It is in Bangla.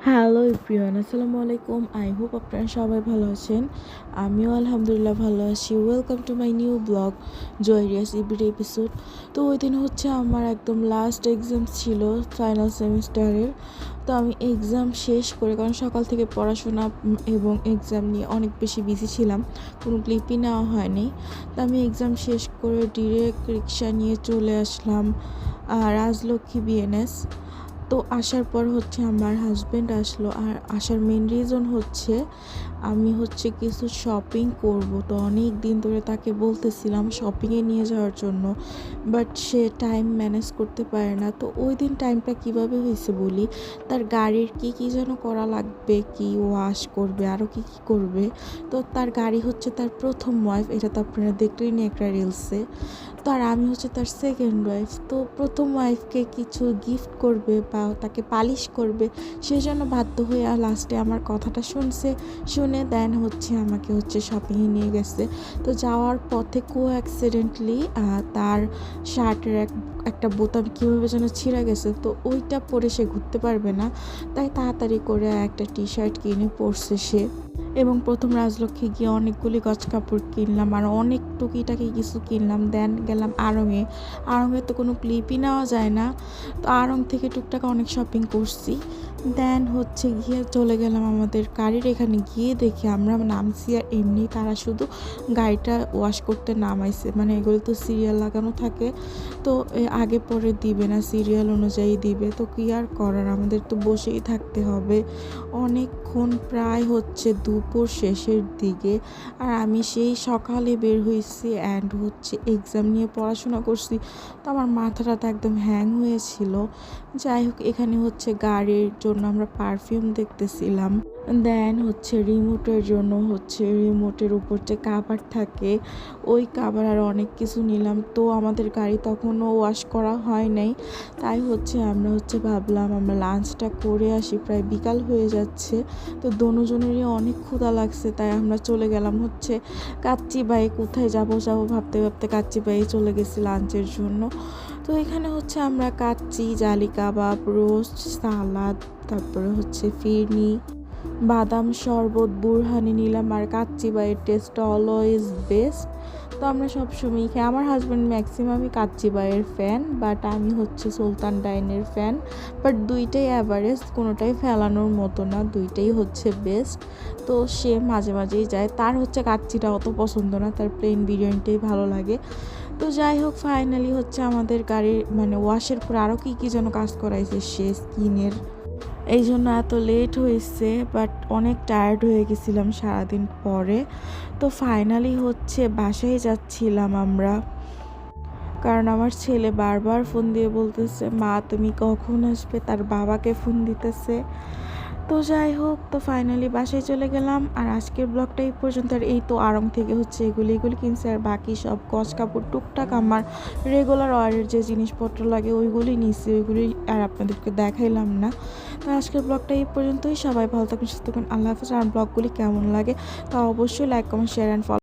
হ্যালো এভরিওয়ান, আসসালামু আলাইকুম। আই হোপ আপনারা সবাই ভালো আছেন। আমিও আলহামদুলিল্লাহ ভালো আছি। Welcome to my new blog জয়রিয়াস এভরিডে এপিসোড। তো ওই দিন হচ্ছে আমার একদম লাস্ট এক্সাম ছিল ফাইনাল সেমিস্টারের। তো আমি এক্সাম শেষ করে, কারণ সকাল থেকে পড়াশোনা এবং এক্সাম নিয়ে অনেক বেশি বিজি ছিলাম, কোনো ক্লিপই নেওয়া হয়নি। তো আমি এক্সাম শেষ করে ডিরেক্ট রিক্সা নিয়ে চলে আসলাম রাজলক্ষ্মী বিএনএস। তো আসার পর হচ্ছে আমার হাজব্যান্ড আসলো, আর আসার মেন রিজন হচ্ছে আমি হচ্ছে কিছু শপিং করব। তো অনেক দিন ধরে তাকে বলতেছিলাম শপিংয়ে নিয়ে যাওয়ার জন্য, বাট সে টাইম ম্যানেজ করতে পারে না। তো ওই দিন টাইমটা কিভাবে হয়েছে বলি, তার গাড়ির কি যেন করা লাগবে, কি ওয়াশ করবে, আরও কি করবে। তো তার গাড়ি হচ্ছে তার প্রথম ওয়াইফ, এটা তো আপনারা দেখলেন একটা রিলসে। তো আর আমি হচ্ছে তার সেকেন্ড ওয়াইফ। তো প্রথম ওয়াইফকে কিছু গিফট করবে বা তাকে পালিশ করবে, সেজন্য বাধ্য হয়ে লাস্টে আমার কথাটা শুনে দেন হচ্ছে আমাকে হচ্ছে শপিংয়ে নিয়ে গেছে। তো যাওয়ার পথে অ্যাক্সিডেন্টলি তার শার্টের একটা বোতাম কীভাবে যেন ছিঁড়ে গেছে। তো ওইটা পরে সে ঘুরতে পারবে না, তাই তাড়াতাড়ি করে একটা টি শার্ট কিনে পরছে সে। এবং প্রথম রাজলক্ষ্মী গিয়ে অনেকগুলি গজ কাপড় কিনলাম, আর অনেক টুকিটাকি কিছু কিনলাম। দেন গেলাম আড়ংয়ে তো কোনো ক্লিপই নেওয়া যায় না। তো আড়ং থেকে টুকটাক অনেক শপিং করছি। দেন হচ্ছে গিয়ে চলে গেলাম আমাদের গাড়ির এখানে। গিয়ে দেখি আমরা নামছি, আর এমনি তারা শুধু গাড়িটা ওয়াশ করতে নামাইছে। মানে এগুলো তো সিরিয়াল লাগানো থাকে, তো আগে পরে দিবে না, সিরিয়াল অনুযায়ী দিবে। তো কি আর করার, আমাদের তো বসেই থাকতে হবে অনেকক্ষণ, প্রায় হচ্ছে দুপুর শেষের দিকে। আর আমি সেই সকালে বের হয়েছি অ্যান্ড হচ্ছে এক্সাম নিয়ে পড়াশোনা করছি। তো আমার মাথাটা তো একদম হ্যাং হয়েছিল। যাই হোক, এখানে হচ্ছে গাড়ির জন্য আমরা পারফিউম দেখতেছিলাম। দেন হচ্ছে রিমোটের জন্য হচ্ছে রিমোটের উপর যে কাভার থাকে, ওই কাভার আর অনেক কিছু নিলাম। তো আমাদের গাড়ি তখনও ওয়াশ করা হয় নাই, তাই হচ্ছে আমরা ভাবলাম আমরা লাঞ্চটা করে আসি, প্রায় বিকাল হয়ে যাচ্ছে। তো দোনোজনেরই অনেক ক্ষুধা লাগছে, তাই আমরা চলে গেলাম হচ্ছে কাচ্চিবাই। কোথায় যাব ভাবতে ভাবতে কাচ্চিবাই চলে গেছি লাঞ্চের জন্য। তো এখানে হচ্ছে আমরা কাচ্চি, জালি কাবাব, রোস্ট, সালাদ, তারপরে হচ্ছে ফিরনি, বাদাম শরবত, বুরহানি নিলাম। আর কাচ্চিবাইয়ের টেস্ট অলওয়েজ বেস্ট। তো আমরা সবসময়ই খাই। আমার হাজব্যান্ড ম্যাক্সিমামই কাচ্চিবাইয়ের ফ্যান, বাট আমি হচ্ছে সুলতান ডাইনের ফ্যান। বাট দুইটাই অ্যাভারেজ, কোনোটাই ফেলানোর মতো না, দুইটাই হচ্ছে বেস্ট। তো সে মাঝে মাঝেই যায়, তার হচ্ছে কাচ্চিটা অত পছন্দ না, তার প্লেন বিরিয়ানিটাই ভালো লাগে। তো যাই হোক, ফাইনালি হচ্ছে আমাদের গাড়ির ওয়াশের পর আরও কী যেন কাজ করাইছে সে স্কিনের, এই জন্য এত লেট হয়েছে। বাট অনেক টায়ার্ড হয়ে গেছিলাম সারাদিন পরে। তো ফাইনালি হচ্ছে বাসায় যাচ্ছিলাম আমরা, কারণ আমার ছেলে বারবার ফোন দিয়ে বলতেছে, মা তুমি কখন আসবে, তার বাবাকে ফোন দিতেছে। তো যাই হোক, তো ফাইনালি বাসায় চলে গেলাম। আর আজকের ব্লগটা এই পর্যন্ত। আর এই তো আড়ং থেকে হচ্ছে এগুলি কিনছে, আর বাকি সব গজ কাপড় টুকটাক আমার রেগুলার ওয়ারের যে জিনিসপত্র লাগে ওইগুলি নিচ্ছি, ওইগুলি আর আপনাদেরকে দেখাইলাম না। তো আজকের ব্লগটা এই পর্যন্তই। সবাই ভালো থাকুন, সুস্থ থাকুন, আল্লাহ হাফেজ। আর ব্লগগুলি কেমন লাগে তা অবশ্যই like, comment, share and follow